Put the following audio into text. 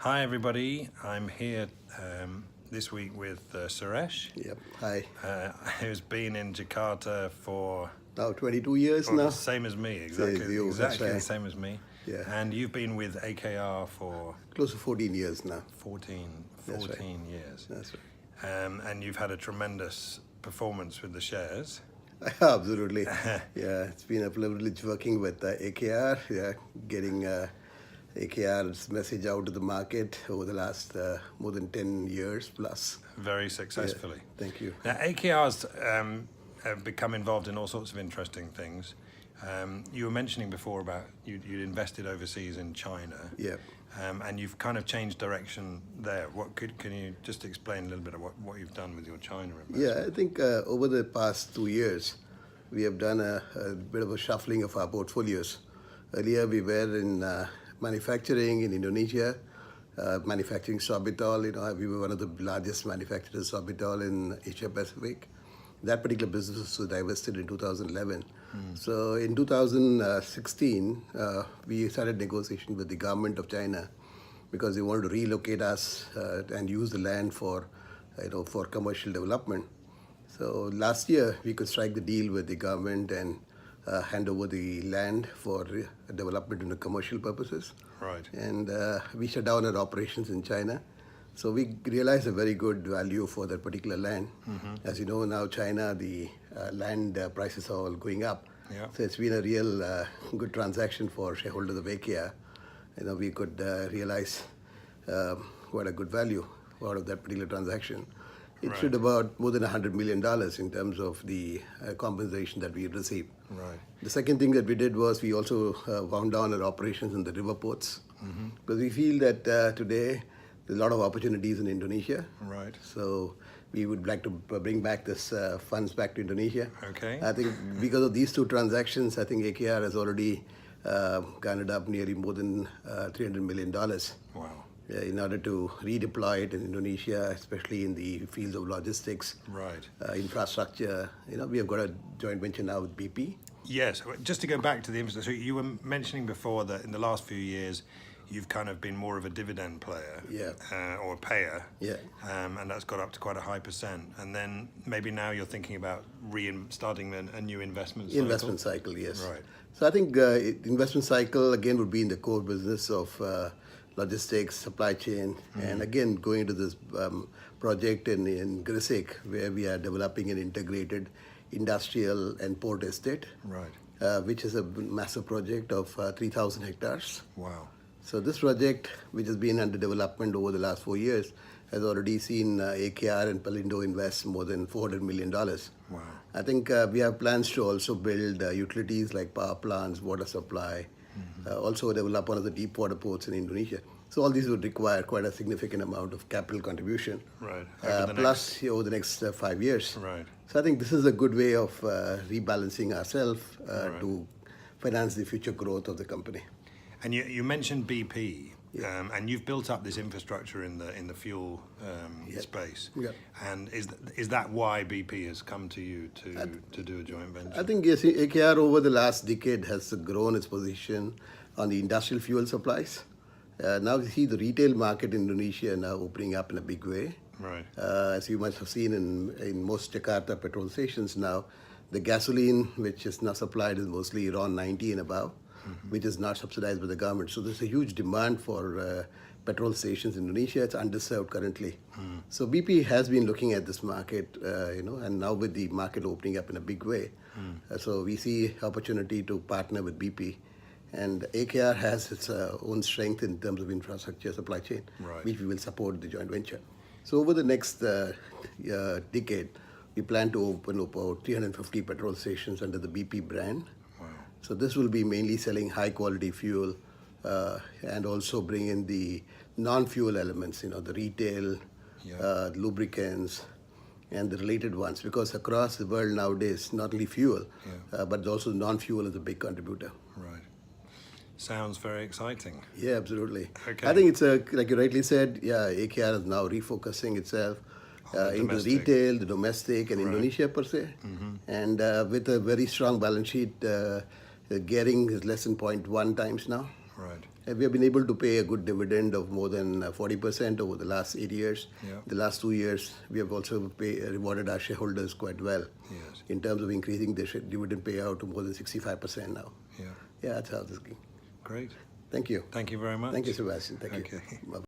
Hi everybody, I'm here this week with Suresh, Yep. Hi. who's been in Jakarta for Now 22 years the now. same as me, Says you, that's exactly the right. same as me. Yeah. And you've been with AKR for Close to 14 years now. 14 That's right. years. That's right. And you've had a tremendous performance with the shares. Absolutely. Yeah, it's been a privilege working with AKR. Yeah, getting AKR's message out to the market over the last more than 10 years plus. Very successfully. Yeah, thank you. Now, AKR's have become involved in all sorts of interesting things. You were mentioning before about you'd invested overseas in China. Yeah. And you've kind of changed direction there. Can you just explain a little bit of what you've done with your China investment? Yeah, I think over the past 2 years, we have done a bit of a shuffling of our portfolios. Earlier, we were in manufacturing in Indonesia, manufacturing sorbitol. We were one of the largest manufacturers of sorbitol in Asia Pacific. That particular business was divested in 2011. So in 2016, we started negotiation with the government of China because they wanted to relocate us and use the land for commercial development. So last year, we could strike the deal with the government and hand over the land for development into commercial purposes. Right. And we shut down our operations in China. So we realized a very good value for that particular land. As you know, now China, the land prices are all going up. Yeah. So it's been a real good transaction for shareholders of AKR. We could realize quite a good value out of that particular transaction. It should about more than $100 million in terms of the compensation that we received. Right. The second thing that we did was we also wound down our operations in the river ports because we feel that today there's a lot of opportunities in Indonesia. Right. So we would like to bring back this funds back to Indonesia. Okay. I think because of these two transactions, I think AKR has already garnered up nearly more than $300 million. Wow. In order to redeploy it in Indonesia, especially in the fields of logistics, Right. Infrastructure. We have got a joint venture now with BP. Yes. Just to go back to the infrastructure, you were mentioning before that in the last few years, you've kind of been more of a dividend player. Yeah. Or a payer. Yeah. And that's got up to quite a high percent. And then maybe now you're thinking about starting a new investment cycle. Investment cycle, yes. Right. So I think investment cycle again would be in the core business of logistics, supply chain, and again going into this project in Gresik where we are developing an integrated industrial and port estate, Right. which is a massive project of 3,000 hectares. Wow. So this project, which has been under development over the last 4 years, has already seen AKR and Palindo invest more than $400 million. Wow. I think we have plans to also build utilities like power plants, water supply, also develop one of the deep water ports in Indonesia. So all these would require quite a significant amount of capital contribution. Right. Plus over the next 5 years. Right. So I think this is a good way of rebalancing ourselves to finance the future growth of the company. And you mentioned BP, and you've built up this infrastructure in the fuel space. Yeah. And is that why BP has come to you to do a joint venture? I think yes, AKR over the last decade has grown its position on the industrial fuel supplies. Now we see the retail market in Indonesia now opening up in a big way. Right. As you must have seen in most Jakarta petrol stations now, the gasoline which is now supplied is mostly around 90 and above, which is not subsidized by the government. So there's a huge demand for petrol stations in Indonesia. It's underserved currently. So BP has been looking at this market, and now with the market opening up in a big way, so we see opportunity to partner with BP. And AKR has its own strength in terms of infrastructure supply chain, Right. which we will support the joint venture. So over the next decade, we plan to open about 350 petrol stations under the BP brand. Wow. So this will be mainly selling high quality fuel and also bring in the non-fuel elements, the retail, lubricants, and the related ones. Because across the world nowadays, not only fuel, but also non-fuel is a big contributor. Right. Sounds very exciting. Yeah, absolutely. Okay. I think it's like you rightly said, AKR is now refocusing itself into retail, the domestic, and Indonesia per se. And with a very strong balance sheet, gearing is less than 0.1 times now. Right. And we have been able to pay a good dividend of more than 40% over the last 8 years. Yeah. The last 2 years, we have also rewarded our shareholders quite well Yes. in terms of increasing the dividend payout to more than 65% now. Yeah. Yeah, that's how this is going. Great. Thank you. Thank you very much. Thank you, Sebastian. Thank you. Okay. Bye-bye.